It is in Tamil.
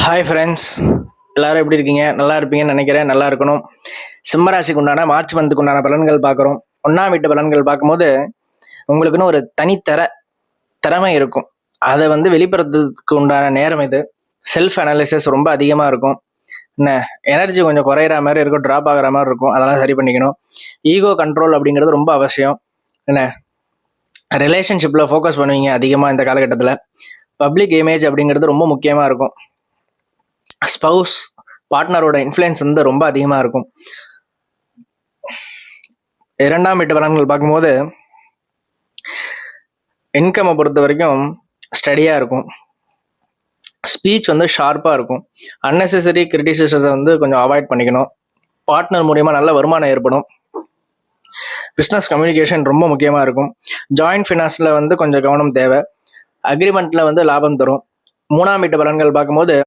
ஹாய் ஃப்ரெண்ட்ஸ், எல்லாரும் எப்படி இருக்கீங்க? நல்லா இருப்பீங்கன்னு நினைக்கிறேன். நல்லா இருக்கணும். சிம்மராசிக்கு உண்டான மார்ச் மந்த்துக்கு உண்டான பலன்கள் பார்க்குறோம். ஒன்றாம் வீட்டு பலன்கள் பார்க்கும்போது உங்களுக்குன்னு ஒரு திறமை இருக்கும். அதை வெளிப்படுத்துறதுக்கு உண்டான நேரம் இது. செல்ஃப் அனாலிசிஸ் ரொம்ப அதிகமாக இருக்கும். என்ன எனர்ஜி கொஞ்சம் குறையிற மாதிரி இருக்கும், ட்ராப் ஆகிற மாதிரி இருக்கும். அதெல்லாம் சரி பண்ணிக்கணும். ஈகோ கண்ட்ரோல் அப்படிங்கிறது ரொம்ப அவசியம். என்ன ரிலேஷன்ஷிப்பில் ஃபோக்கஸ் பண்ணுவீங்க அதிகமாக இந்த காலகட்டத்தில். பப்ளிக் இமேஜ் அப்படிங்கிறது ரொம்ப முக்கியமாக இருக்கும். ஸ்பவுஸ் பார்ட்னரோட இன்ஃப்ளூயன்ஸ் ரொம்ப அதிகமாக இருக்கும். இரண்டாம் வீட்டு பலன்கள் பார்க்கும்போது இன்கம்மை பொறுத்த வரைக்கும் ஸ்டடியாக இருக்கும். ஸ்பீச் ஷார்ப்பாக இருக்கும். அன்னெசரி கிரிட்டிசிசத்தை கொஞ்சம் அவாய்ட் பண்ணிக்கணும். பார்ட்னர் மூலியமாக நல்ல வருமானம் ஏற்படும். பிஸ்னஸ் கம்யூனிகேஷன் ரொம்ப முக்கியமாக இருக்கும். ஜாயிண்ட் ஃபினான்ஸில் கொஞ்சம் கவனம் தேவை. அக்ரிமெண்ட்டில் லாபம் தரும். மூணாம் வீட்டு பலன்கள் பார்க்கும்போது